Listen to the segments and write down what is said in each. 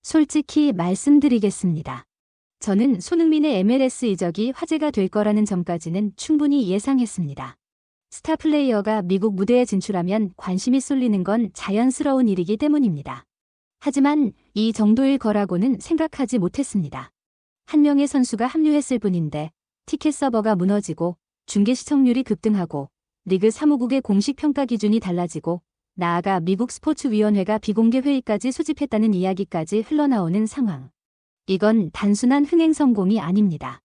솔직히 말씀드리겠습니다. 저는 손흥민의 MLS 이적이 화제가 될 거라는 점까지는 충분히 예상했습니다. 스타 플레이어가 미국 무대에 진출하면 관심이 쏠리는 건 자연스러운 일이기 때문입니다. 하지만 이 정도일 거라고는 생각하지 못했습니다. 한 명의 선수가 합류했을 뿐인데 티켓 서버가 무너지고 중계 시청률이 급등하고 리그 사무국의 공식 평가 기준이 달라지고 나아가 미국 스포츠위원회가 비공개 회의까지 소집했다는 이야기까지 흘러나오는 상황. 이건 단순한 흥행 성공이 아닙니다.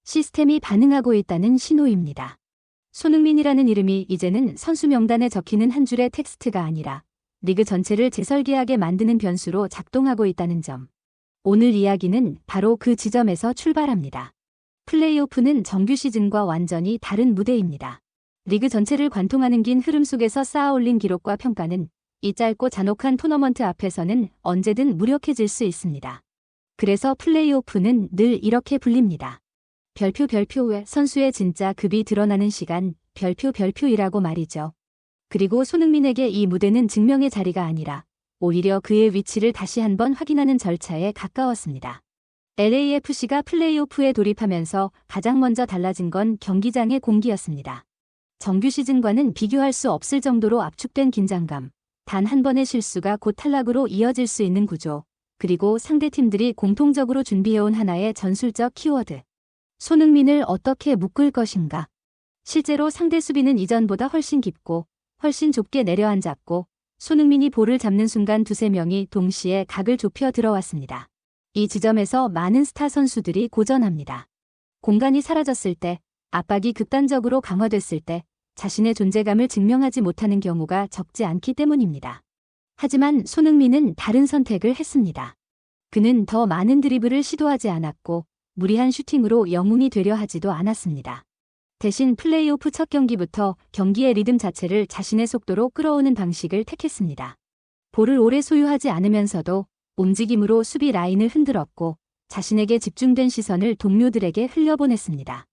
시스템이 반응하고 있다는 신호입니다. 손흥민이라는 이름이 이제는 선수 명단에 적히는 한 줄의 텍스트가 아니라 리그 전체를 재설계하게 만드는 변수로 작동하고 있다는 점. 오늘 이야기는 바로 그 지점에서 출발합니다. 플레이오프는 정규 시즌과 완전히 다른 무대입니다. 리그 전체를 관통하는 긴 흐름 속에서 쌓아올린 기록과 평가는 이 짧고 잔혹한 토너먼트 앞에서는 언제든 무력해질 수 있습니다. 그래서 플레이오프는 늘 이렇게 불립니다. 별표의 선수의 진짜 급이 드러나는 시간, 별표이라고 말이죠. 그리고 손흥민에게 이 무대는 증명의 자리가 아니라 오히려 그의 위치를 다시 한번 확인하는 절차에 가까웠습니다. LAFC가 플레이오프에 돌입하면서 가장 먼저 달라진 건 경기장의 공기였습니다. 정규 시즌과는 비교할 수 없을 정도로 압축된 긴장감, 단 한 번의 실수가 곧 탈락으로 이어질 수 있는 구조, 그리고 상대팀들이 공통적으로 준비해온 하나의 전술적 키워드. 손흥민을 어떻게 묶을 것인가? 실제로 상대 수비는 이전보다 훨씬 깊고 훨씬 좁게 내려앉았고 손흥민이 볼을 잡는 순간 두세 명이 동시에 각을 좁혀 들어왔습니다. 이 지점에서 많은 스타 선수들이 고전합니다. 공간이 사라졌을 때, 압박이 극단적으로 강화됐을 때 자신의 존재감을 증명하지 못하는 경우가 적지 않기 때문입니다. 하지만 손흥민은 다른 선택을 했습니다. 그는 더 많은 드리블을 시도하지 않았고 무리한 슈팅으로 영웅이 되려 하지도 않았습니다. 대신 플레이오프 첫 경기부터 경기의 리듬 자체를 자신의 속도로 끌어오는 방식을 택했습니다. 볼을 오래 소유하지 않으면서도 움직임으로 수비 라인을 흔들었고 자신에게 집중된 시선을 동료들에게 흘려보냈습니다.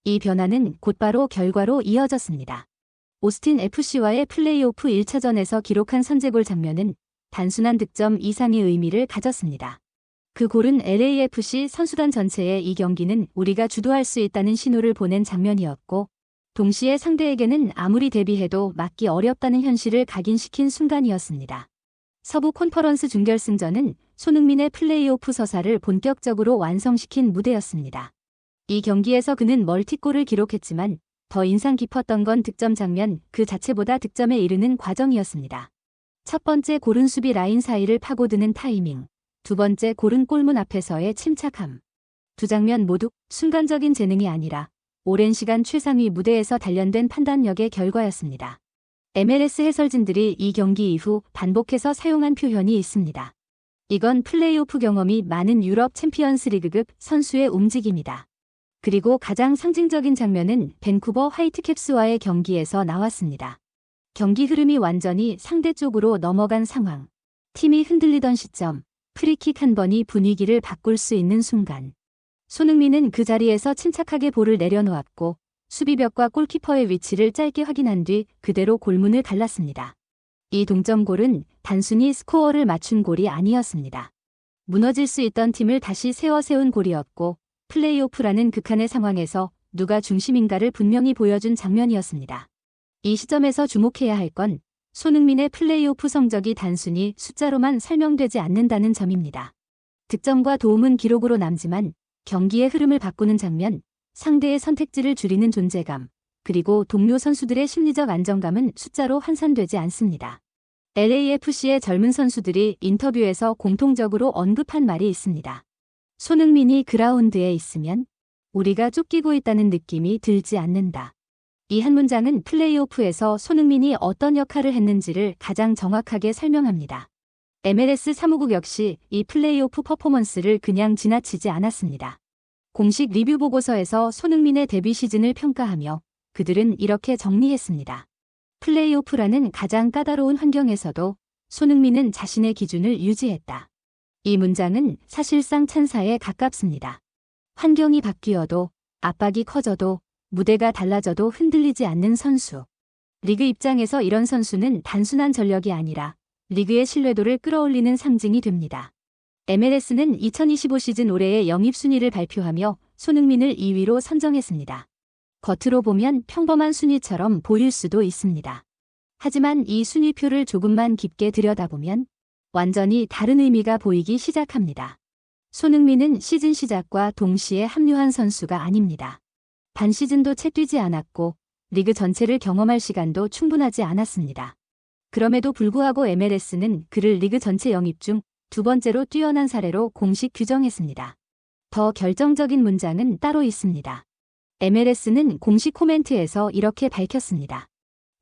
이 변화는 곧바로 결과로 이어졌습니다. 오스틴 FC와의 플레이오프 1차전에서 기록한 선제골 장면은 단순한 득점 이상의 의미를 가졌습니다. 그 골은 LAFC 선수단 전체에 이 경기는 우리가 주도할 수 있다는 신호를 보낸 장면이었고 동시에 상대에게는 아무리 대비해도 막기 어렵다는 현실을 각인시킨 순간이었습니다. 서부 콘퍼런스 준결승전은 손흥민의 플레이오프 서사를 본격적으로 완성시킨 무대였습니다. 이 경기에서 그는 멀티골을 기록했지만 더 인상 깊었던 건 득점 장면 그 자체보다 득점에 이르는 과정이었습니다. 첫 번째 골은 수비 라인 사이를 파고드는 타이밍, 두 번째 골은 골문 앞에서의 침착함. 두 장면 모두 순간적인 재능이 아니라 오랜 시간 최상위 무대에서 단련된 판단력의 결과였습니다. MLS 해설진들이 이 경기 이후 반복해서 사용한 표현이 있습니다. 이건 플레이오프 경험이 많은 유럽 챔피언스 리그급 선수의 움직임이다. 그리고 가장 상징적인 장면은 밴쿠버 화이트캡스와의 경기에서 나왔습니다. 경기 흐름이 완전히 상대 쪽으로 넘어간 상황. 팀이 흔들리던 시점, 프리킥 한 번이 분위기를 바꿀 수 있는 순간. 손흥민은 그 자리에서 침착하게 볼을 내려놓았고 수비벽과 골키퍼의 위치를 짧게 확인한 뒤 그대로 골문을 갈랐습니다. 이 동점골은 단순히 스코어를 맞춘 골이 아니었습니다. 무너질 수 있던 팀을 다시 세운 골이었고 플레이오프라는 극한의 상황에서 누가 중심인가를 분명히 보여준 장면이었습니다. 이 시점에서 주목해야 할 건 손흥민의 플레이오프 성적이 단순히 숫자로만 설명되지 않는다는 점입니다. 득점과 도움은 기록으로 남지만 경기의 흐름을 바꾸는 장면, 상대의 선택지를 줄이는 존재감, 그리고 동료 선수들의 심리적 안정감은 숫자로 환산되지 않습니다. LAFC의 젊은 선수들이 인터뷰에서 공통적으로 언급한 말이 있습니다. 손흥민이 그라운드에 있으면 우리가 쫓기고 있다는 느낌이 들지 않는다. 이 한 문장은 플레이오프에서 손흥민이 어떤 역할을 했는지를 가장 정확하게 설명합니다. MLS 사무국 역시 이 플레이오프 퍼포먼스를 그냥 지나치지 않았습니다. 공식 리뷰 보고서에서 손흥민의 데뷔 시즌을 평가하며 그들은 이렇게 정리했습니다. 플레이오프라는 가장 까다로운 환경에서도 손흥민은 자신의 기준을 유지했다. 이 문장은 사실상 찬사에 가깝습니다. 환경이 바뀌어도, 압박이 커져도, 무대가 달라져도 흔들리지 않는 선수. 리그 입장에서 이런 선수는 단순한 전력이 아니라 리그의 신뢰도를 끌어올리는 상징이 됩니다. MLS는 2025 시즌 올해의 영입순위를 발표하며 손흥민을 2위로 선정했습니다. 겉으로 보면 평범한 순위처럼 보일 수도 있습니다. 하지만 이 순위표를 조금만 깊게 들여다보면 완전히 다른 의미가 보이기 시작합니다. 손흥민은 시즌 시작과 동시에 합류한 선수가 아닙니다. 반 시즌도 채 뛰지 않았고 리그 전체를 경험할 시간도 충분하지 않았습니다. 그럼에도 불구하고 MLS는 그를 리그 전체 영입 중 두 번째로 뛰어난 사례로 공식 규정했습니다. 더 결정적인 문장은 따로 있습니다. MLS는 공식 코멘트에서 이렇게 밝혔습니다.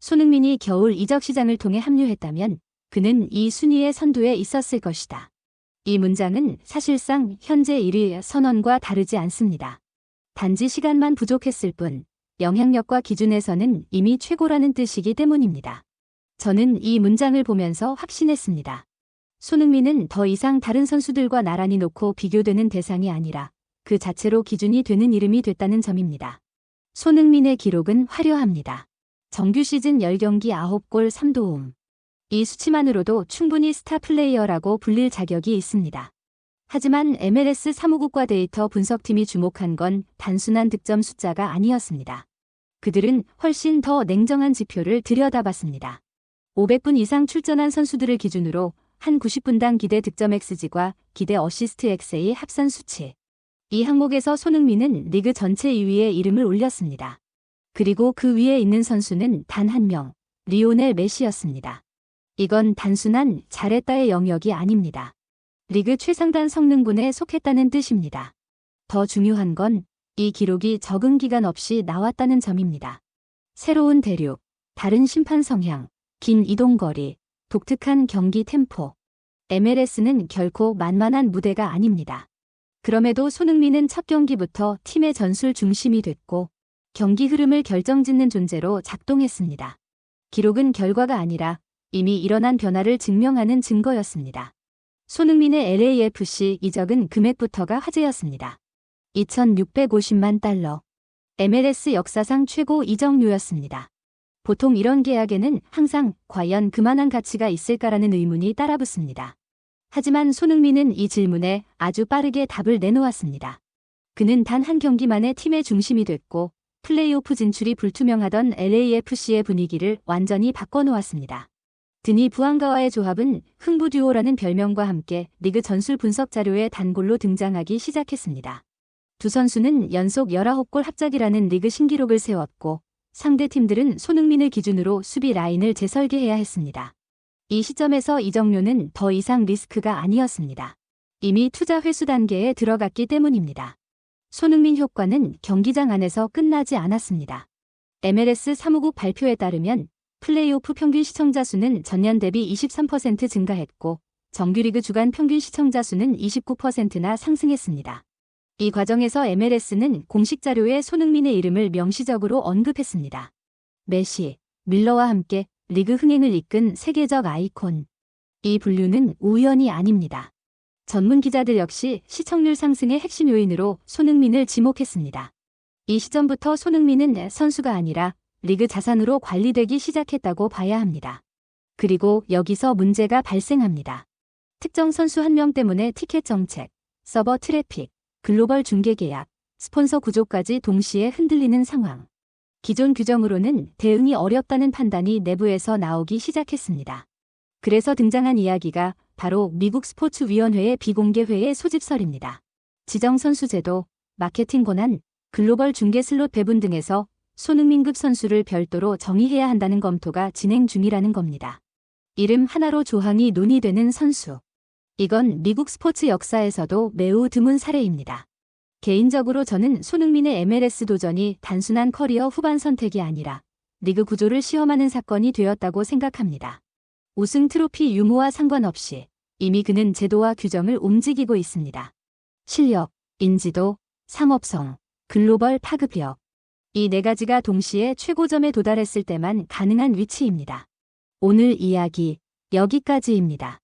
손흥민이 겨울 이적 시장을 통해 합류했다면 그는 이 순위의 선두에 있었을 것이다. 이 문장은 사실상 현재 1위 선언과 다르지 않습니다. 단지 시간만 부족했을 뿐 영향력과 기준에서는 이미 최고라는 뜻이기 때문입니다. 저는 이 문장을 보면서 확신했습니다. 손흥민은 더 이상 다른 선수들과 나란히 놓고 비교되는 대상이 아니라 그 자체로 기준이 되는 이름이 됐다는 점입니다. 손흥민의 기록은 화려합니다. 정규 시즌 10경기 9골 3도움. 이 수치만으로도 충분히 스타 플레이어라고 불릴 자격이 있습니다. 하지만 MLS 사무국과 데이터 분석팀이 주목한 건 단순한 득점 숫자가 아니었습니다. 그들은 훨씬 더 냉정한 지표를 들여다봤습니다. 500분 이상 출전한 선수들을 기준으로 한 90분당 기대 득점 XG과 기대 어시스트 XA 합산 수치. 이 항목에서 손흥민은 리그 전체 2위에 이름을 올렸습니다. 그리고 그 위에 있는 선수는 단 한 명, 리오넬 메시였습니다. 이건 단순한 잘했다의 영역이 아닙니다. 리그 최상단 성능군에 속했다는 뜻입니다. 더 중요한 건 이 기록이 적응 기간 없이 나왔다는 점입니다. 새로운 대륙, 다른 심판 성향, 긴 이동거리, 독특한 경기 템포. MLS는 결코 만만한 무대가 아닙니다. 그럼에도 손흥민은 첫 경기부터 팀의 전술 중심이 됐고 경기 흐름을 결정짓는 존재로 작동했습니다. 기록은 결과가 아니라 이미 일어난 변화를 증명하는 증거였습니다. 손흥민의 LAFC 이적은 금액부터가 화제였습니다. 2,650만 달러. MLS 역사상 최고 이적료였습니다. 보통 이런 계약에는 항상 과연 그만한 가치가 있을까라는 의문이 따라붙습니다. 하지만 손흥민은 이 질문에 아주 빠르게 답을 내놓았습니다. 그는 단 한 경기만에 팀의 중심이 됐고 플레이오프 진출이 불투명하던 LAFC의 분위기를 완전히 바꿔놓았습니다. 드니 부안가와의 조합은 흥부 듀오라는 별명과 함께 리그 전술 분석 자료에 단골로 등장하기 시작했습니다. 두 선수는 연속 19골 합작이라는 리그 신기록을 세웠고 상대 팀들은 손흥민을 기준으로 수비 라인을 재설계해야 했습니다. 이 시점에서 이적료는 더 이상 리스크가 아니었습니다. 이미 투자 회수 단계에 들어갔기 때문입니다. 손흥민 효과는 경기장 안에서 끝나지 않았습니다. MLS 사무국 발표에 따르면 플레이오프 평균 시청자 수는 전년 대비 23% 증가했고 정규리그 주간 평균 시청자 수는 29%나 상승했습니다. 이 과정에서 MLS는 공식 자료에 손흥민의 이름을 명시적으로 언급했습니다. 메시, 밀러와 함께 리그 흥행을 이끈 세계적 아이콘. 이 분류는 우연이 아닙니다. 전문 기자들 역시 시청률 상승의 핵심 요인으로 손흥민을 지목했습니다. 이 시점부터 손흥민은 선수가 아니라 리그 자산으로 관리되기 시작했다고 봐야 합니다. 그리고 여기서 문제가 발생합니다. 특정 선수 한 명 때문에 티켓 정책, 서버 트래픽, 글로벌 중계 계약, 스폰서 구조까지 동시에 흔들리는 상황. 기존 규정으로는 대응이 어렵다는 판단이 내부에서 나오기 시작했습니다. 그래서 등장한 이야기가 바로 미국 스포츠위원회의 비공개 회의 소집설입니다. 지정 선수 제도, 마케팅 권한, 글로벌 중계 슬롯 배분 등에서 손흥민급 선수를 별도로 정의해야 한다는 검토가 진행 중이라는 겁니다. 이름 하나로 조항이 논의되는 선수. 이건 미국 스포츠 역사에서도 매우 드문 사례입니다. 개인적으로 저는 손흥민의 MLS 도전이 단순한 커리어 후반 선택이 아니라 리그 구조를 시험하는 사건이 되었다고 생각합니다. 우승 트로피 유무와 상관없이 이미 그는 제도와 규정을 움직이고 있습니다. 실력, 인지도, 상업성, 글로벌 파급력. 이 네 가지가 동시에 최고점에 도달했을 때만 가능한 위치입니다. 오늘 이야기 여기까지입니다.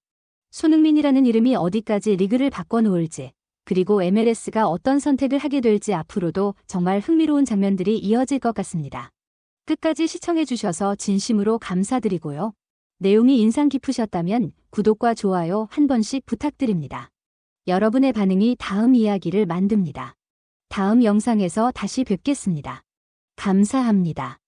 손흥민이라는 이름이 어디까지 리그를 바꿔놓을지, 그리고 MLS가 어떤 선택을 하게 될지 앞으로도 정말 흥미로운 장면들이 이어질 것 같습니다. 끝까지 시청해주셔서 진심으로 감사드리고요. 내용이 인상 깊으셨다면 구독과 좋아요 한 번씩 부탁드립니다. 여러분의 반응이 다음 이야기를 만듭니다. 다음 영상에서 다시 뵙겠습니다. 감사합니다.